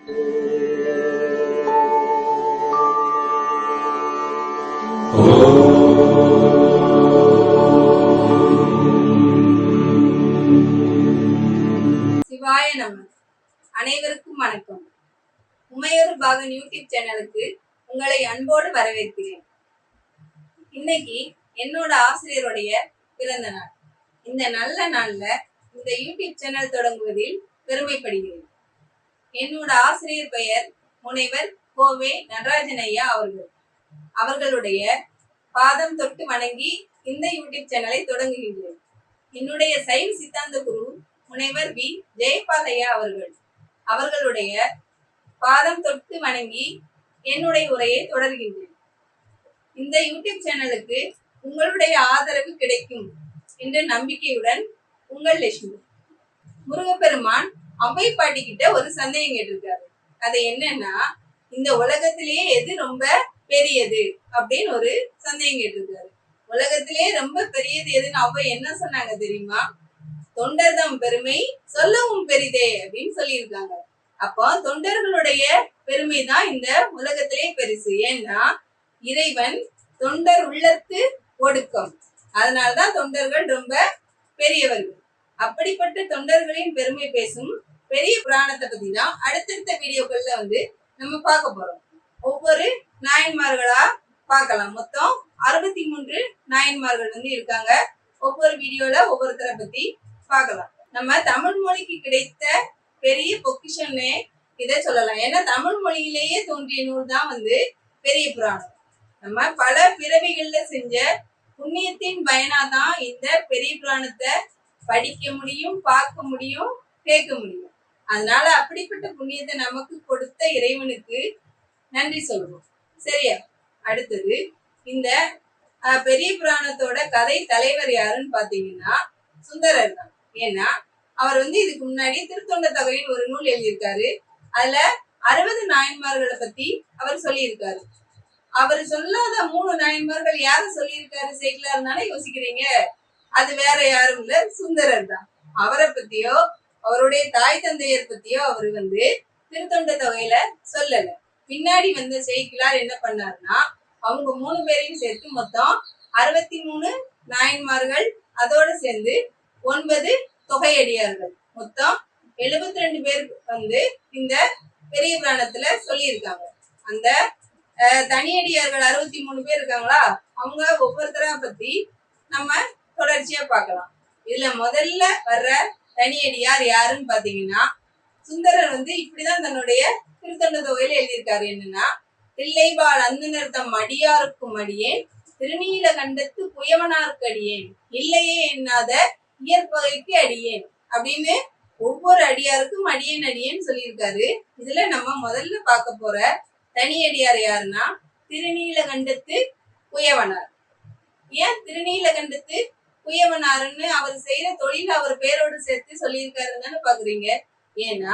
சிவாய நம. அனைவருக்கும் வணக்கம். உமையொரு பாகன் யூடியூப் சேனலுக்கு உங்களை அன்போடு வரவேற்கிறேன். இன்னைக்கு என்னோட ஆசிரியருடைய பிறந்த நாள். இந்த நல்ல நாள்ல இந்த யூடியூப் சேனல் தொடங்குவதில் பெருமைப்படுகிறேன். என்னோட ஆசிரியர் பெயர் முனைவர் கோவே நடராஜன் ஐயா அவர்கள். அவர்களுடைய பாதம் தொட்டு வணங்கி இந்த யூடியூப் சேனலை தொடங்குகின்றேன். என்னுடைய சைவ சித்தாந்த குரு முனைவர் வி ஜெயபால் ஐயா அவர்கள். அவர்களுடைய பாதம் தொட்டு வணங்கி என்னுடைய உரையை தொடர்கின்றேன். இந்த யூடியூப் சேனலுக்கு உங்களுடைய ஆதரவு கிடைக்கும் என்ற நம்பிக்கையுடன் உங்கள் லட்சுமி. முருகப்பெருமான் அவ்வை பாட்டி கிட்ட ஒரு சந்தேகம் கேட்டிருக்காரு. அது என்னன்னா, இந்த உலகத்திலேயே எது ரொம்ப பெரியது அப்படின்னு ஒரு சந்தேகம் கேட்டிருக்காரு. உலகத்திலேயே ரொம்ப பெரியது எதுன்னு அவ்வை என்ன சொன்னாங்க தெரியுமா? தொண்டர்தம் பெருமை சொல்லவும் பெரிதே அப்படின்னு சொல்லியிருக்காங்க. அப்போ தொண்டர்களுடைய பெருமை தான் இந்த உலகத்திலே பெருசு. ஏன்னா இறைவன் தொண்டர் உள்ளத்து ஒடுக்கம், அதனாலதான் தொண்டர்கள் ரொம்ப பெரியவர்கள். அப்படிப்பட்ட தொண்டர்களின் பெருமை பேசும் பெரிய புராணத்தை பத்தி தான் அடுத்தடுத்த வீடியோக்கள்ல நம்ம பார்க்க போறோம். ஒவ்வொரு நாயன்மார்களா பார்க்கலாம். மொத்தம் 63 நாயன்மார்கள் இருக்காங்க. ஒவ்வொரு வீடியோல ஒவ்வொருத்தரை பத்தி பார்க்கலாம். நம்ம தமிழ் மொழிக்கு கிடைத்த பெரிய பொக்கிஷன்னே இதை சொல்லலாம். ஏன்னா தமிழ் மொழியிலேயே தோன்றிய நூல் தான் பெரிய புராணம். நம்ம பல பிறவிகள்ல செஞ்ச புண்ணியத்தின் பயனாதான் இந்த பெரிய புராணத்தை படிக்க முடியும், பார்க்க முடியும், கேட்க முடியும். அதனால அப்படிப்பட்ட புண்ணியத்தை நமக்கு கொடுத்த இறைவனுக்கு நன்றி சொல்வோம். சரியா? அடுத்தது, இந்த பெரிய புராணத்தோட கதை தலைவர் யாருன்னு பாத்தீங்கன்னா சுந்தரர் தான். ஏன்னா அவர் இதுக்கு முன்னாடி திருத்தொண்ட தொகையின் ஒரு நூல் எழுதியிருக்காரு. அதுல 60 நாயன்மார்களை பத்தி அவர் சொல்லியிருக்காரு. அவர் சொல்லாத 3 நாயன்மார்கள் யார சொல்லியிருக்காரு சேக்கலாருனால யோசிக்கிறீங்க? அது வேற யாரும் இல்ல, சுந்தரர் தான். அவரை பத்தியோ அவருடைய தாய் தந்தையர் பத்தியோ அவரு திருத்தொண்ட தொகையில சொல்லல. பின்னாடி சேக்கிலார் என்ன பண்ணாருன்னா, அவங்க 3 பேரையும் சேர்த்து மொத்தம் 63 நாயன்மார்கள், அதோட சேர்ந்து 9 தொகையடியார்கள், மொத்தம் 72 பேர் இந்த பெரிய புராணத்துல சொல்லியிருக்காங்க. அந்த தனியடியார்கள் 63 பேர் இருக்காங்களா, அவங்க ஒவ்வொருத்தரா பத்தி நம்ம தொடர்ச்சியா பார்க்கலாம். இதுல முதல்ல வர்ற தனியடியார் யாருன்னு பாத்தீங்கன்னா சுந்தரர். இப்படிதான் தன்னுடைய திருத்தொண்ட தொகையில எழுதியிருக்காரு. என்னன்னா, தில்லைவாழ் அந்தனர் தம் அடியாருக்கும் அடியேன், திருநீல கண்டத்து புயவனாருக்கு அடியேன், இல்லையே எண்ணாத இயற்பகைக்கு அடியேன் அப்படின்னு ஒவ்வொரு அடியாருக்கும் அடியேன் அடியேன்னு சொல்லியிருக்காரு. இதுல நம்ம முதல்ல பார்க்க போற தனியடியார் யாருன்னா திருநீலகண்டத்து புயவனார். ஏன் திருநீலகண்டத்து புயவனாருன்னு அவர் செய்யற தொழில அவர் பேரோடு சேர்த்து சொல்லியிருக்காருன்னு பாக்குறீங்க. ஏன்னா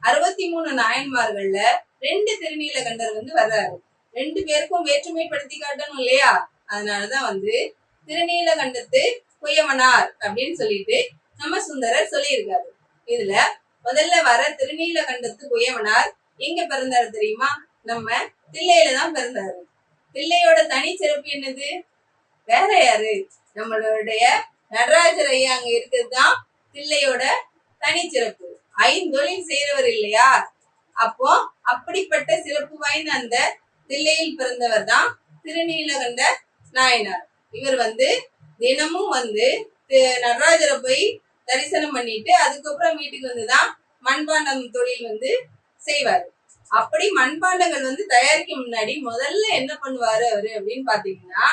63 நாயன்மார்கள்ல 2 திருநீலகண்டர் வர்றாரு. 2 பேருக்கும் வேற்றுமைப்படுத்தி காட்டணும் இல்லையா? அதனாலதான் திருநீலகண்டத்து புயவனார் அப்படின்னு சொல்லிட்டு நம்ம சுந்தரர் சொல்லியிருக்காரு. இதுல முதல்ல வர திருநீலகண்டத்து புயவனார் எங்க பிறந்தாரு தெரியுமா? நம்ம தில்லையில தான் பிறந்தாரு. தில்லையோட தனி சிறப்பு என்னது? வேற யாரு? நம்மளுடைய நடராஜர் ஐயா அங்க இருக்கிறதுதான் தில்லையோட தனி சிறப்பு. 5 தொழில் செய்யறவர் இல்லையா? அப்போ அப்படிப்பட்ட சிறப்பு வாய்ந்த அந்த தில்லையில் பிறந்தவர் தான் திருநீலகண்ட நாயனார். இவர் தினமும் நடராஜரை போய் தரிசனம் பண்ணிட்டு அதுக்கப்புறம் வீட்டுக்கு வந்துதான் மண்பாண்டம் தொழில் செய்வாரு. அப்படி மண்பாண்டங்கள் தயாரிக்க முன்னாடி முதல்ல என்ன பண்ணுவாரு அவரு அப்படின்னு பாத்தீங்கன்னா,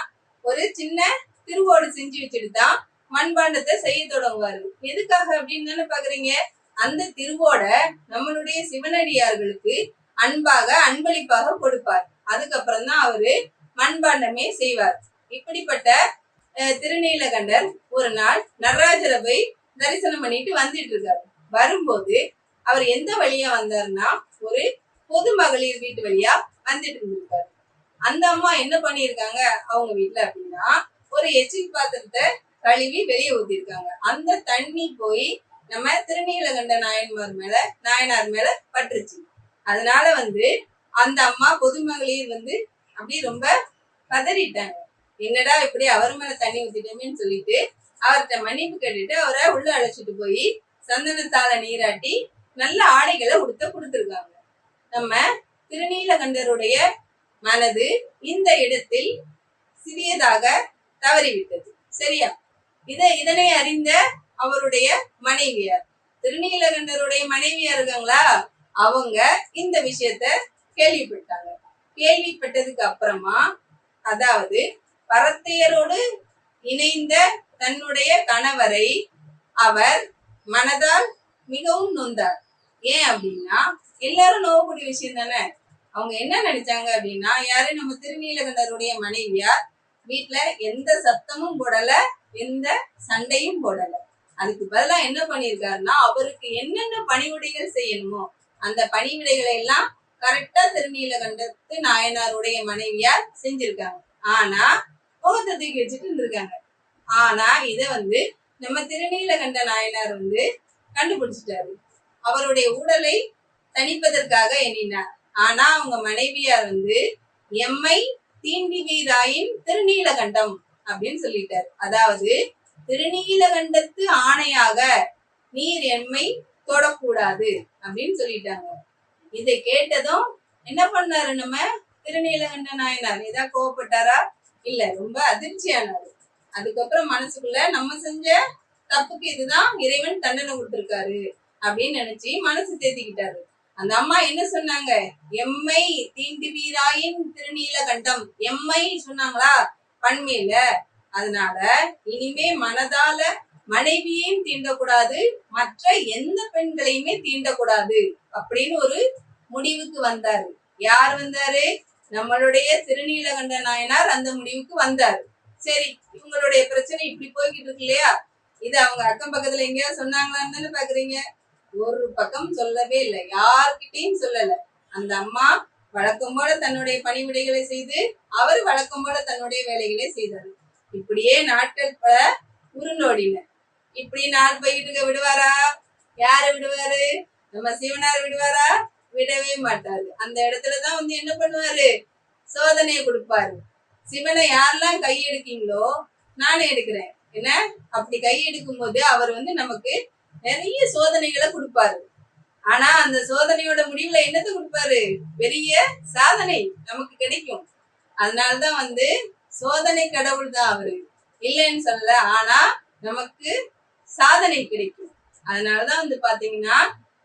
ஒரு சின்ன திருவோடு செஞ்சு வச்சுட்டு தான் மண்பாண்டத்தை செய்ய தொடங்குவாரு. எதுக்காக அப்படின்னு தானே பாக்குறீங்க? அந்த திருவோட நம்மளுடைய சிவனடியார்களுக்கு அன்பாக அன்பளிப்பாக கொடுப்பார். அதுக்கப்புறம் தான் அவரு மண்பாண்டமே செய்வார். இப்படிப்பட்ட திருநீலகண்டர் ஒரு நாள் நடராஜரை போய் தரிசனம் பண்ணிட்டு வந்துட்டு இருக்காரு. வரும்போது அவர் எந்த வழியா வந்தாருன்னா, ஒரு பொது மகளிர் வீட்டு வழியா வந்துட்டு இருந்திருக்காரு. அந்த அம்மா என்ன பண்ணிருக்காங்க அவங்க வீட்டுல அப்படின்னா, ஒரு எச்சில் பாத்திரத்தை கழுவி வெளியே ஊத்திருக்காங்க. அந்த தண்ணி போய் நம்ம திருநீலகண்ட நாயனார் மேல பட்டுருச்சு. அதனால அந்த அம்மா பொதுமகளிர் அப்படி ரொம்ப பதறிட்டாங்க. என்னடா இப்படி அவர் மேல தண்ணி ஊத்திட்டோமேன்னு சொல்லிட்டு அவர்கிட்ட மன்னிப்பு கேட்டுட்டு அவரை உள்ள அழைச்சிட்டு போய் சந்தனத்தால நீராட்டி நல்ல ஆடைகளை கொடுத்துருக்காங்க. நம்ம திருநீலகண்டருடைய மனது இந்த இடத்தில் சிறியதாக தவறிவிட்டது. சரியா? இதனை அறிந்த அவருடைய மனைவியார், திருநீலகண்டருடைய மனைவியா இருக்காங்களா, அவங்க இந்த விஷயத்த கேள்விப்பட்டாங்க. கேள்விப்பட்டதுக்கு அப்புறமா, அதாவது பரத்தையரோடு இணைந்த தன்னுடைய கணவரை அவர் மனதால் மிகவும் நொந்தார். ஏன் அப்படின்னா, எல்லாரும் நோவக்கூடிய விஷயம் தானே. அவங்க என்ன நினைச்சாங்க அப்படின்னா, யாரு நம்ம திருநீலகண்டருடைய மனைவியார் வீட்டுல எந்த சத்தமும் போடல, எந்த சண்டையும் போடல. அதுக்கு பதிலா என்ன பண்ணிருக்காருன்னா, அவருக்கு என்னென்ன பணிவிடைகள் செய்யணுமோ அந்த பணிவிடைகளை எல்லாம் கரெக்டா திருநீலகண்டத்து நாயனாருடைய மனைவியார் செஞ்சிருக்காங்க. ஆனா முகத்தை தூக்கி வச்சுட்டு இருந்திருக்காங்க. ஆனா இத நம்ம திருநீலகண்ட நாயனார் கண்டுபிடிச்சிட்டாரு. அவருடைய ஊடலை தணிப்பதற்காக எண்ணினார். ஆனா அவங்க மனைவியார் எம்மை தீண்டிவீராயின் திருநீலகண்டம் அப்படின்னு சொல்லிட்டாரு. அதாவது திருநீலகண்டத்து ஆணையாக நீர் எம்மை தொடக்கூடாது அப்படின்னு சொல்லிட்டாங்க. இதை கேட்டதும் என்ன பண்ணாரு நம்ம திருநீலகண்ட நாயனார்? ஏதாவது கோவப்பட்டாரா? இல்ல, ரொம்ப அதிர்ச்சியானாரு. அதுக்கப்புறம் மனசுக்குள்ள நம்ம செஞ்ச தப்புக்கு இதுதான் இறைவன் தண்டனை கொடுத்திருக்காரு அப்படின்னு நினைச்சு மனசு தேத்திக்கிட்டாரு. அந்த அம்மா என்ன சொன்னாங்க? எம்மை தீண்டுவீராயின் திருநீலகண்டம். எம்மை சொன்னாங்களா பண்மையில. அதனால இனிமே மனதால மனைவியையும் தீண்டக்கூடாது, மற்ற எந்த பெண்களையுமே தீண்டக்கூடாது அப்படின்னு ஒரு முடிவுக்கு வந்தாரு. யார் வந்தாரு? நம்மளுடைய திருநீலகண்ட நாயனார் அந்த முடிவுக்கு வந்தாரு. சரி, இவங்களுடைய பிரச்சனை இப்படி போய்கிட்டு இருக்கு இல்லையா? இது அவங்க அக்கம் பக்கத்துல எங்கேயாவது சொன்னாங்களான்னு தானே பாக்குறீங்க. ஒரு பக்கம் சொல்லவே இல்லை, யார்கிட்டையும் சொல்லல. அந்த அம்மா வழக்கம் போல தன்னுடைய பணிவிடைகளை செய்து அவர் வழக்கம் போல தன்னுடைய வேலைகளை செய்தார். இப்படியே நாட்கள் பல உருண்டோடின. இப்படி நாள் போய்கிட்டு இருக்க விடுவாரா? யாரு விடுவாரு? நம்ம சிவனார் விடுவாரா? விடவே மாட்டாரு. அந்த இடத்துலதான் என்ன பண்ணுவாரு? சோதனையை கொடுப்பாரு. சிவனை யாரெல்லாம் கை எடுக்கீங்களோ நானே எடுக்கிறேன் என்ன, அப்படி கை எடுக்கும் போது அவர் நமக்கு நிறைய சோதனைகளை கொடுப்பாரு. ஆனா அந்த சோதனையோட முடிவுல என்னத்தை கொடுப்பாரு? பெரிய சாதனை நமக்கு கிடைக்கும். அதனாலதான் சோதனை கடவுள் தான் அவரு, இல்லைன்னு சொல்லல. ஆனா நமக்கு சாதனை கிடைக்கும். அதனாலதான் பாத்தீங்கன்னா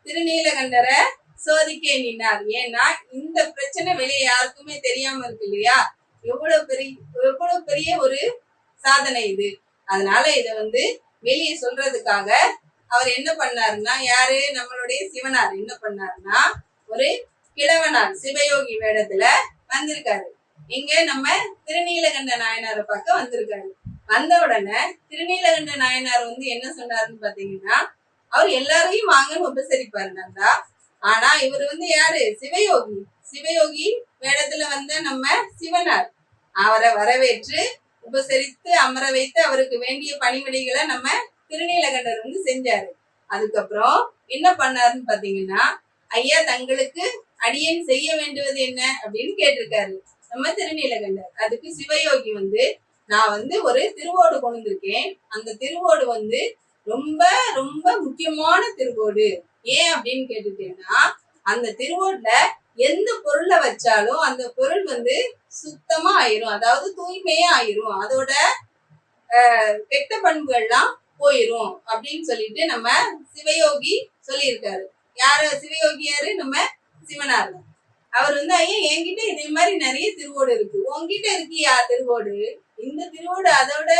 திருநீலகண்டரை சோதிக்க எண்ணினார். ஏன்னா இந்த பிரச்சனை வெளியே யாருக்குமே தெரியாம இருக்கு இல்லையா? எவ்வளவு பெரிய ஒரு சாதனை இது. அதனால இத வெளியே சொல்றதுக்காக அவர் என்ன பண்ணாருன்னா, யாரு? நம்மளுடைய சிவனார் என்ன பண்ணாருன்னா, ஒரு கிழவனார் சிவயோகி வேடத்துல வந்திருக்காரு. இங்க நம்ம திருநீலகண்ட நாயனாரை பார்க்க வந்திருக்காரு. வந்த உடனே திருநீலகண்ட நாயனார் என்ன சொன்னாருன்னு பாத்தீங்கன்னா, அவர் எல்லாரையும் வாங்கன்னு உபசரிப்பாரு நல்லா. ஆனா இவர் யாரு? சிவயோகி. சிவயோகி வேடத்துல வந்த நம்ம சிவனார் அவரை வரவேற்று உபசரித்து அமர வைத்து அவருக்கு வேண்டிய பணிவிடைகளை நம்ம திருநீலகண்டர் செஞ்சாரு. அதுக்கப்புறம் என்ன பண்ணாருன்னு பாத்தீங்கன்னா, ஐயா தங்களுக்கு அடியேன் செய்ய வேண்டுவது என்ன அப்படின்னு கேட்டிருக்காரு நம்ம திருநீலகண்டர். அதுக்கு சிவயோகி நான் ஒரு திருவோடு கொண்டு வந்திருக்கேன். அந்த திருவோடு ரொம்ப ரொம்ப முக்கியமான திருவோடு. ஏன் அப்படின்னு கேட்டுட்டேன்னா, அந்த திருவோட்ல எந்த பொருளை வச்சாலும் அந்த பொருள் சுத்தமா ஆயிரும், அதாவது தூய்மையா ஆயிரும், அதோட கெட்ட பண்புகள்லாம் போயிரும் அப்படின்னு சொல்லிட்டு நம்ம சிவயோகி சொல்லியிருக்காரு. யாரு சிவயோகி? யாரு? நம்ம சிவனார். அவர் ஐயா என்கிட்ட இதே மாதிரி நிறைய திருவோடு இருக்கு, உங்ககிட்ட இருக்கியா திருவோடு? இந்த திருவோடு அதோட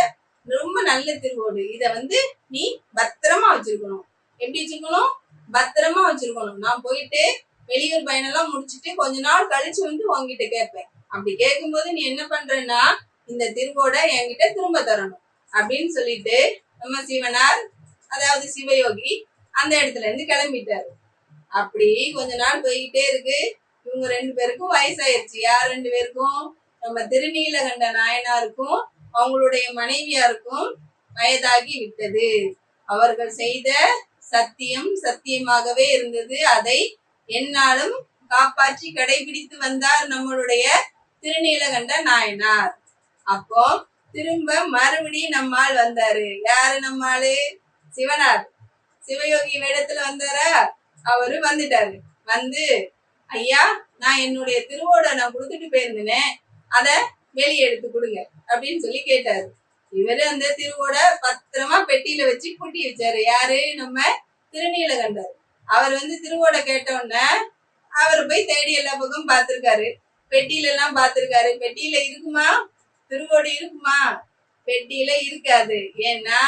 ரொம்ப நல்ல திருவோடு. இத நீ பத்திரமா வச்சிருக்கணும். எப்படி வச்சிருக்கணும்? பத்திரமா வச்சிருக்கணும். நான் போயிட்டு வெளியூர் பயணம் முடிச்சுட்டு கொஞ்ச நாள் கழிச்சு உங்ககிட்ட கேட்பேன். அப்படி கேட்கும்போது நீ என்ன பண்றன்னா, இந்த திருவோட என்கிட்ட திரும்ப தரணும் அப்படின்னு சொல்லிட்டு நம்ம சிவனார், அதாவது சிவயோகி அந்த இடத்துல இருந்து கிளம்பிட்டாரு. அப்படி கொஞ்ச நாள் போய்கிட்டே இருக்கு. இவங்க ரெண்டு பேருக்கும் வயசாயிருச்சு. யார் ரெண்டு பேருக்கும்? நம்ம திருநீலகண்ட நாயனாருக்கும் அவங்களுடைய மனைவியாருக்கும் வயதாகி விட்டது. அவர்கள் செய்த சத்தியம் சத்தியமாகவே இருந்தது. அதை என்னாலும் காப்பாற்றி கடைபிடித்து வந்தார் நம்மளுடைய திருநீலகண்ட நாயனார். அப்போ திரும்ப மறுபடியும் நம்மால் வந்தாரு. யாரு நம்மாளு? சிவனார். சிவயோகி வேடத்துல வந்தாரா? அவரு வந்துட்டாரு. வந்து, ஐயா நான் என்னுடைய திருவோட நான் கொடுத்துட்டு போயிருந்தேனே, அத வெளியே எடுத்து கொடுங்க அப்படின்னு சொல்லி கேட்டாரு. இவரு அந்த திருவோட பத்திரமா பெட்டியில வச்சு பூட்டி வச்சாரு. யாரு? நம்ம திருநீலகண்டர். அவர் வந்து திருவோட கேட்ட உடனே அவர் போய் தேடி எல்லா பக்கம் பார்த்திருக்காரு. பெட்டியில எல்லாம் பார்த்திருக்காரு. பெட்டியில இருக்குமா? திருவோடு இருக்குமா? பெட்டியில இருக்காது. ஏன்னா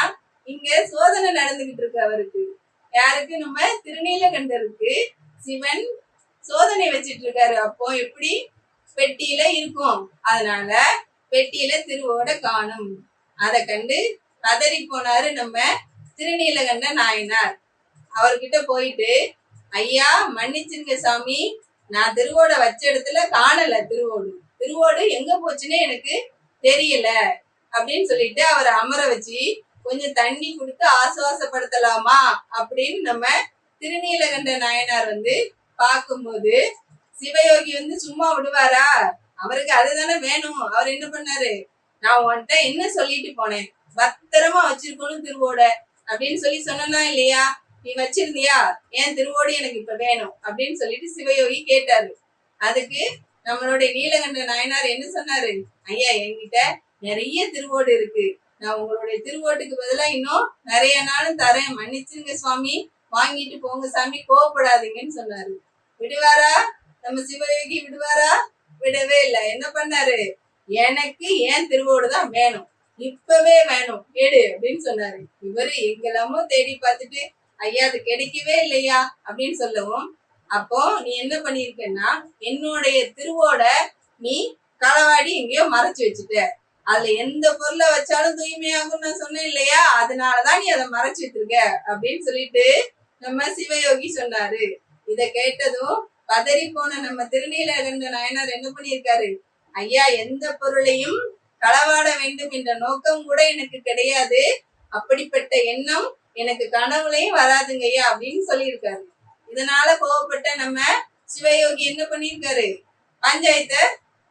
இங்க சோதனை நடந்துகிட்டு இருக்கு அவருக்கு. யாருக்கு? நம்ம திருநீலகண்டருக்கு சிவன் சோதனை வச்சிட்டு இருக்காரு. அப்போ எப்படி பெட்டியில இருக்கும்? அதனால பெட்டியில திருவோட காணும். அதை கண்டு பதறி போனாரு நம்ம திருநீலகண்ட நாயனார். அவர்கிட்ட போயிட்டு, ஐயா மன்னிச்சிருங்க சாமி, நான் திருவோட வச்ச இடத்துல காணல. திருவோடு எங்க போச்சுன்னு எனக்கு தெரியல அப்படின்னு சொல்லிட்டு அவரை அமர வச்சு கொஞ்சம் தண்ணி கொடுத்து ஆசுவாசப்படுத்தலாமா அப்படின்னு நம்ம திருநீலகண்ட நாயனார் வந்து பார்க்கும்போது, சிவயோகி வந்து சும்மா விடுவாரா? அவருக்கு அதுதானே வேணும். அவர் என்ன பண்ணாரு? நான் உன்கிட்ட என்ன சொல்லிட்டு போனேன்? பத்திரமா வச்சிருக்கணும் திருவோட அப்படின்னு சொல்லி சொன்னா இல்லையா? நீ வச்சிருந்தியா? என் திருவோடு எனக்கு இப்ப வேணும் அப்படின்னு சொல்லிட்டு சிவயோகி கேட்டாரு. அதுக்கு நம்மளுடைய நீலகண்ட நாயனார் என்ன சொன்னாரு? ஐயா என்கிட்ட நிறைய திருவோடு இருக்கு. நான் உங்களுடைய திருவோட்டுக்கு பதிலா இன்னும் நிறைய நாளும் தரேன். மன்னிச்சிருங்க சுவாமி, வாங்கிட்டு போங்க சாமி, கோவப்படாதீங்கன்னு சொன்னாரு. விடுவாரா? நம்ம சிவயோகி விடுவாரா? விடவே இல்லை. என்ன பண்ணாரு? எனக்கு ஏன் திருவோடு தான் வேணும், இப்பவே வேணும், எடு அப்படின்னு சொன்னாரு. இவரு எங்கெல்லாமோ தேடி பார்த்துட்டு, ஐயா அது கிடைக்கவே இல்லையா அப்படின்னு சொல்லவும், அப்போ நீ என்ன பண்ணிருக்கன்னா, என்னுடைய திருவோட நீ களவாடி எங்கேயோ மறைச்சு வச்சுட்ட. அதுல எந்த பொருளை வச்சாலும் தூய்மையாகும் நான் சொன்னேன் இல்லையா? அதனாலதான் நீ அதை மறைச்சு வச்சிருக்க அப்படின்னு சொல்லிட்டு நம்ம சிவயோகி சொன்னாரு. இத கேட்டதும் பதறி போன நம்ம திருநீலகண்ட நாயனார் என்ன பண்ணியிருக்காரு? ஐயா எந்த பொருளையும் களவாட வேண்டும் என்ற நோக்கம் கூட எனக்கு கிடையாது. அப்படிப்பட்ட எண்ணம் எனக்கு கனவுலையும் வராதுங்க ஐயா அப்படின்னு சொல்லியிருக்காரு. இதனால கோவப்பட்ட நம்ம சிவயோகி என்ன பண்ணியிருக்காரு? பஞ்சாயத்தை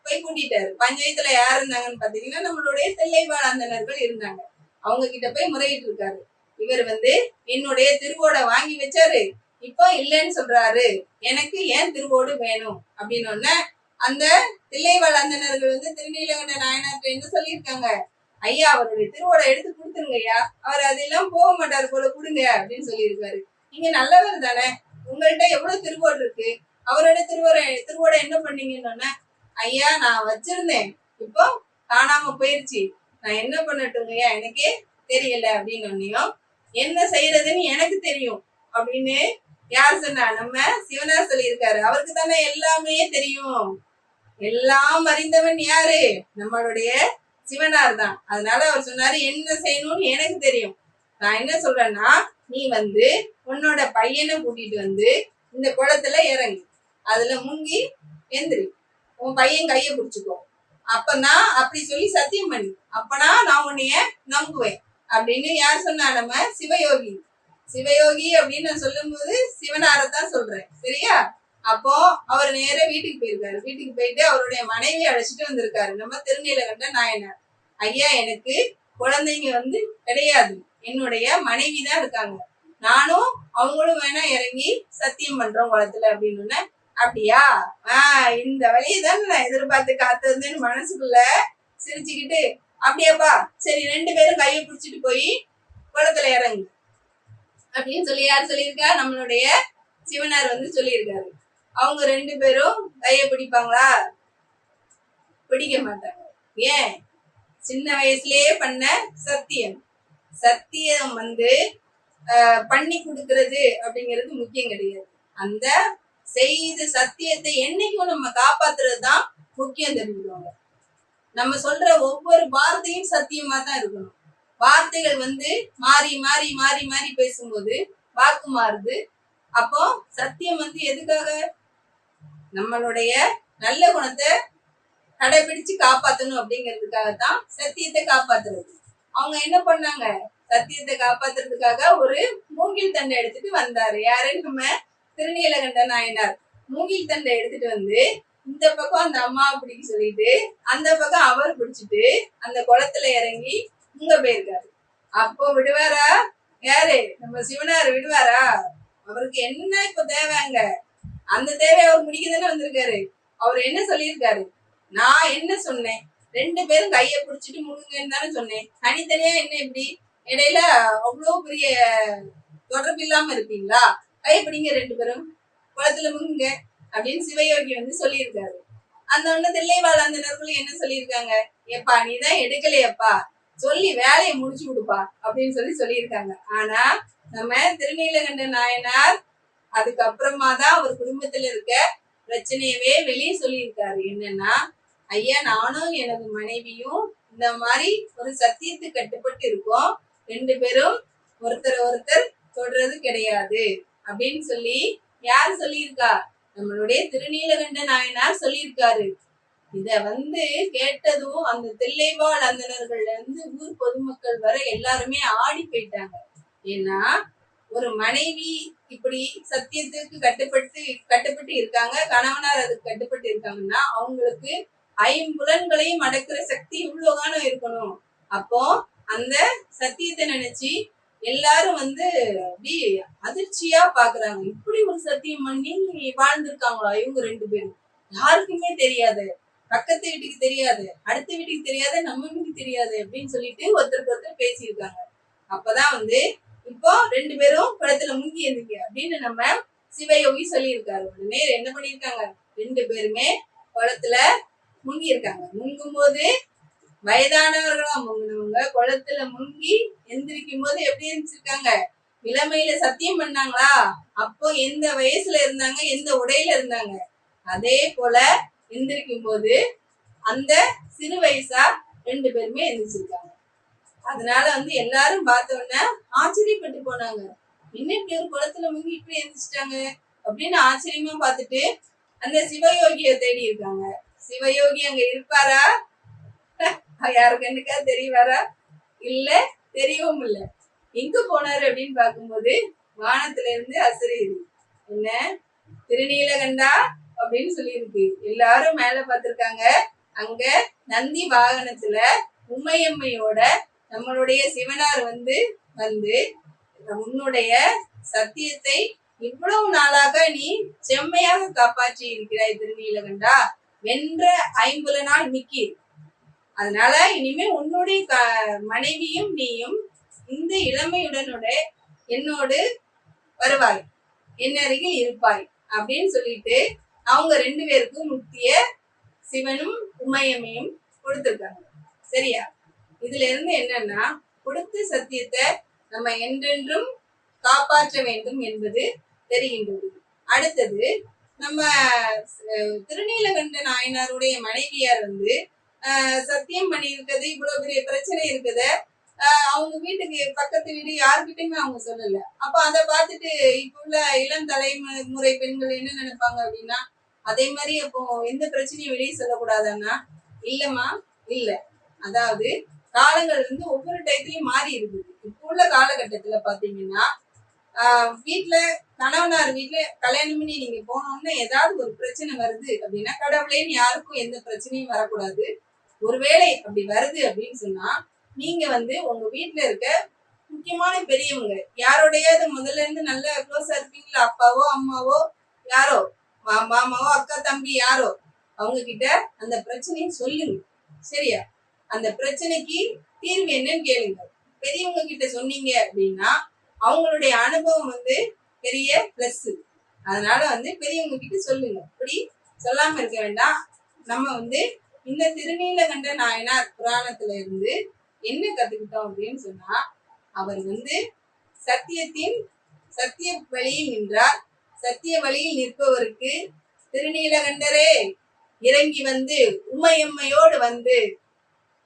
போய் கூட்டிட்டாரு. பஞ்சாயத்துல யார் இருந்தாங்கன்னு பாத்தீங்கன்னா நம்மளுடைய தில்லைவாழந்தனர்கள் இருந்தாங்க. அவங்க கிட்ட போய் முறையிட்டு இருக்காரு. இவர் வந்து என்னுடைய திருவோட வாங்கி வச்சாரு, இப்போ இல்லைன்னு சொல்றாரு, எனக்கு ஏன் திருவோடு வேணும் அப்படின்னு அந்த தில்லைவாழந்தனர்கள் வந்து திருநீலகண்ட நாயனார்ட்ட என்ன சொல்லியிருக்காங்க? ஐயா அவருடைய திருவோட எடுத்து கொடுத்துருங்க ஐயா, அவர் அதெல்லாம் போக மாட்டாரு போல, கொடுங்க அப்படின்னு சொல்லியிருக்காரு. நீங்க நல்லவர் தானே, உங்கள்கிட்ட எவ்வளவு திருவோடு இருக்கு, அவரோட திருவோட என்ன பண்ணீங்கன்னு, ஐயா நான் வச்சிருந்தேன், இப்போ காணாம போயிருச்சு, நான் என்ன பண்ணட்டுங்கய்யா எனக்கே தெரியல அப்படின்னு என்ன செய்யறதுன்னு எனக்கு தெரியும் அப்படின்னு யார் சொன்னா? நம்ம சிவனார் சொல்லியிருக்காரு. அவருக்கு தானே எல்லாமே தெரியும். எல்லாம் அறிந்தவன் யாரு? நம்மளுடைய சிவனார் தான். அதனால அவர் சொன்னாரு, என்ன செய்யணும்னு எனக்கு தெரியும். நான் என்ன சொல்றேன்னா, நீ வந்து உன்னோட பையனை கூட்டிட்டு வந்து இந்த குளத்துல இறங்கு, அதுல முங்கி எந்திரி, உன் பையன் கைய பிடிச்சுக்கோ, அப்பதான் அப்படி சொல்லி சத்தியம் பண்ணி, அப்பனா நான் உன்னைய நம்புவேன் அப்படின்னு யார் சொன்னா? நம்ம சிவயோகி. சிவயோகி அப்படின்னு நான் சொல்லும் போது சிவனாரத்தான் சொல்றேன், சரியா? அப்போ அவர் நேர வீட்டுக்கு போயிருக்காரு. வீட்டுக்கு போயிட்டு அவருடைய மனைவி அழைச்சிட்டு வந்திருக்காரு நம்ம திருநீலகண்ட நாயனார். ஐயா எனக்கு குழந்தைங்க வந்து கிடையாது, என்னுடைய மனைவி தான் இருக்காங்க, நானும் அவங்களும் வேணா இறங்கி சத்தியம் பண்றோம் குளத்துல அப்படின்னு. அப்படியா? இந்த வழியை தான் நான் எதிர்பார்த்து காத்திருந்தேன்னு மனசுக்குள்ள சிரிச்சுக்கிட்டு, அப்படியாப்பா சரி 2 பேரும் கையை பிடிச்சிட்டு போய் குளத்துல இறங்கு அப்படின்னு சொல்லி யார் சொல்லியிருக்கா? நம்மளுடைய சிவனார் வந்து சொல்லியிருக்காரு. அவங்க 2 பேரும் கைய பிடிப்பாங்களா? பிடிக்க மாட்டாங்க. ஏன்? சின்ன வயசுலயே பண்ண சத்தியம். சத்தியம் வந்து பண்ணி கொடுக்கறது அப்படிங்கிறது முக்கியம் கிடையாது. அந்த செய்த சத்தியத்தை என்னைக்கும் நம்ம காப்பாத்துறது தான் முக்கியம். தெரிஞ்சுக்கோங்க, நம்ம சொல்ற ஒவ்வொரு வார்த்தையும் சத்தியமா தான் இருக்கணும். வார்த்தைகள் வந்து மாறி மாறி மாறி மாறி பேசும்போது வாக்கு மாறுது. அப்போ சத்தியம் வந்து எதுக்காக? நம்மளுடைய நல்ல குணத்தை கடைபிடிச்சு காப்பாத்தணும் அப்படிங்கிறதுக்காகத்தான் சத்தியத்தை காப்பாத்துறது. அவங்க என்ன பண்ணாங்க? சத்தியத்தை காப்பாத்துறதுக்காக ஒரு மூங்கில் தண்டை எடுத்துட்டு வந்தாரு. யாரு? நம்ம திருநீலகண்ட நாயனார். மூங்கில் தண்டை எடுத்துட்டு வந்து இந்த பக்கம் அந்த அம்மாவை பிடிக்க சொல்லிட்டு அந்த பக்கம் அவர் பிடிச்சிட்டு அந்த குளத்துல இறங்கி இங்க போயிருக்காரு. அப்போ விடுவாரா? யாரு நம்ம சிவனார் விடுவாரா? அவருக்கு என்ன இப்ப தேவைங்க? அந்த தேவையை அவர் முடிக்கதானே வந்திருக்காரு. அவர் என்ன சொல்லியிருக்காரு? நான் என்ன சொன்னேன்? 2 பேரும் கையை பிடிச்சிட்டு முழுங்கன்னு தானே சொன்னேன். தனித்தனியா என்ன இப்படி இடையில அவ்வளவு பெரிய தொடர்பு இல்லாம இருப்பீங்களா? கையை பிடிங்க 2 பேரும் குளத்துல முங்குங்க அப்படின்னு சிவயோகி வந்து சொல்லியிருக்காரு. அந்த ஒண்ணு தில்லைவாழாந்தனர்களும் என்ன சொல்லியிருக்காங்க? எப்பா நீதான் எடுக்கலையப்பா, சொல்லி வேலையை முடிச்சு விடுப்பா அப்படின்னு சொல்லியிருக்காங்க. ஆனா நம்ம திருநீலகண்ட நாயனார் அதுக்கப்புறமா தான் அவர் குடும்பத்துல இருக்க பிரச்சனையவே வெளியே சொல்லியிருக்காரு. என்னன்னா, ஐயா நானும் எனது மனைவியும் இந்த மாதிரி ஒரு சத்தியத்துக்கு கட்டுப்பட்டு இருக்கோம், 2 பேரும் ஒருத்தர் தொடுறது கிடையாது அப்படின்னு சொல்லி யார் சொல்லியிருக்கா? நம்மளுடைய திருநீலகண்ட நாயனார் சொல்லியிருக்காரு. இத வந்து கேட்டதும் அந்த தில்லைவாழ் அந்தணர்கள்ல இருந்து ஊர் பொதுமக்கள் வரை எல்லாருமே ஆடி போயிட்டாங்க. ஏன்னா ஒரு மனைவி இப்படி சத்தியத்துக்கு கட்டுப்பட்டு இருக்காங்க, கணவனார் அதுக்கு கட்டுப்பட்டு இருக்காங்கன்னா அவங்களுக்கு 5 புலன்களையும் அடக்குற சக்தி இவ்வளவுதானே இருக்கணும். அப்போ அந்த சத்தியத்தை நினைச்சு எல்லாரும் வந்து அப்படி அதிர்ச்சியா பாக்குறாங்க. இப்படி ஒரு சத்தியம் பண்ணி வாழ்ந்திருக்காங்களா இவங்க 2 பேரும்? யாருக்குமே தெரியாது, பக்கத்து வீட்டுக்கு தெரியாது, அடுத்த வீட்டுக்கு தெரியாது, நம்ம வீட்டுக்கு தெரியாது அப்படின்னு சொல்லிட்டு ஒருத்தருக்கு ஒருத்தர் பேசியிருக்காங்க. அப்பதான் வந்து இப்போ 2 பேரும் குளத்துல முங்கி இருந்தீங்க அப்படின்னு நம்ம சிவயோகி சொல்லியிருக்காரு. உடனே என்ன பண்ணிருக்காங்க? 2 பேருமே குளத்துல முங்கி இருக்காங்க. முங்கும் போது வயதானவர்களா முங்கினவங்க குளத்துல முங்கி எந்திரிக்கும் போது எப்படி இருந்துச்சிருக்காங்க? இளமையில சத்தியம் பண்ணாங்களா? அப்போ எந்த வயசுல இருந்தாங்க, எந்த உடையில இருந்தாங்க? அதே போல எந்திரிக்கும் போது அந்த சிறு வயசா 2 பேருமே எந்திரிச்சிருக்காங்க. அதனால வந்து எல்லாரும் பார்த்த உடனே ஆச்சரியப்பட்டு போனாங்க. என்ன இப்படி ஒரு குளத்துல முங்கி இப்படி எந்திரிச்சிட்டாங்க அப்படின்னு ஆச்சரியமா பார்த்துட்டு அந்த சிவயோகிய தேடி இருக்காங்க. சிவயோகி அங்க இருப்பாரா? யாரு கண்ணுக்கா தெரியவாரா? இல்ல, தெரியவும் இல்லை. எங்க போனாரு அப்படின்னு பார்க்கும்போது வானத்துல இருந்து அசரீரி என்ன திருநீலகண்டா அப்படின்னு சொல்லியிருக்கு. எல்லாரும் மேல பார்த்திருக்காங்க. அங்க நந்தி வாகனத்துல உமையம்மையோட நம்மளுடைய சிவனார் வந்து உன்னுடைய சத்தியத்தை இவ்வளவு நாளாக நீ செம்மையாக காப்பாற்றி இருக்கிறாய் திருநீலகண்டா, வென்ற 50 மிக்கி. அதனால இனிமே உன்னுடைய மனைவியும் நீயும் இந்த இளமையுடனோட என்னோடு வருவாய், என் அருகில் இருப்பாய் அப்படின்னு சொல்லிட்டு அவங்க 2 பேருக்கும் முக்திய சிவனும் உமையம்மையும் கொடுத்திருக்காங்க. சரியா? இதுல இருந்து என்னன்னா, கொடுத்த சத்தியத்தை நம்ம என்றென்றும் காப்பாற்ற வேண்டும் என்பது தெரிகின்றது. அடுத்தது நம்ம திருநீலகண்ட நாயனாருடைய மனைவியார் வந்து சத்தியம் பண்ணி இருக்கிறது, இவ்வளவு பெரிய பிரச்சனை இருக்குத அவங்க வீட்டுக்கு பக்கத்து வீடு யாருக்கிட்டையுமே அவங்க சொல்லல. அப்ப அதை பார்த்துட்டு இப்ப உள்ள இளம் தலைமுறை பெண்கள் என்ன நினைப்பாங்க அப்படின்னா, அதே மாதிரி அப்போ எந்த பிரச்சனையும் வெளியே சொல்லக்கூடாதான்னா, இல்லம்மா இல்ல. அதாவது காலங்கள் வந்து ஒவ்வொரு டயத்துலயும் மாறி இருக்குது. இப்போ உள்ள காலகட்டத்துல பாத்தீங்கன்னா வீட்டுல கணவனார் வீட்டுல கல்யாணம் பண்ணி நீங்க போனோம்னா ஏதாவது ஒரு பிரச்சனை வருது அப்படின்னா, கடவுளேன்னு யாருக்கும் எந்த பிரச்சனையும் வரக்கூடாது. ஒருவேளை அப்படி வருது அப்படின்னு சொன்னா நீங்க வந்து உங்க வீட்டுல இருக்க முக்கியமான பெரியவங்க யாரோடையாவது முதல்ல இருந்து நல்ல க்ளோஸா இருப்பீங்களா, அப்பாவோ அம்மாவோ யாரோ, மாமாவோ அக்கா தம்பி யாரோ, அவங்க கிட்ட அந்த பிரச்சனையை சொல்லுங்க. சரியா? அந்த பிரச்சனைக்கு தீர்வு என்னன்னு கேளுங்க. பெரியவங்க கிட்ட சொன்னீங்க அப்படின்னா அவங்களுடைய அனுபவம் வந்து பெரிய பிளஸ். அதனால வந்து பெரியவங்க கிட்ட சொல்லுங்க. அப்படி சொல்லாம இருக்க வேண்டாம். நம்ம வந்து இந்த திருநீலகண்ட நாயனார் புராணத்துல இருந்து என்ன கத்துக்கிட்டோம் அப்படின்னு சொன்னா, அவர் வந்து சத்திய வழியில் நின்றார். சத்திய வழியில் நிற்பவருக்கு திருநீலகண்டரே இறங்கி வந்து உமையம்மையோடு வந்து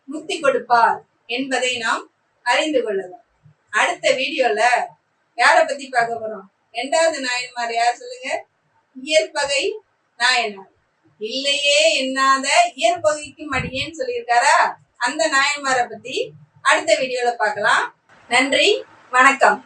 முக்தி கொடுப்பார் என்பதை நாம் அறிந்து கொள்ளலாம். அடுத்த வீடியோல யார பத்தி பார்க்க போறோம்? 2வது நாயன்மார் யார் சொல்லுங்க? இயற்பகை நாயனார். இல்லையே என்னாத இயற்பகைக்கும் அடியேன்னு சொல்லியிருக்காரா? அந்த நாயன்மாரை பத்தி அடுத்த வீடியோல பார்க்கலாம். நன்றி, வணக்கம்.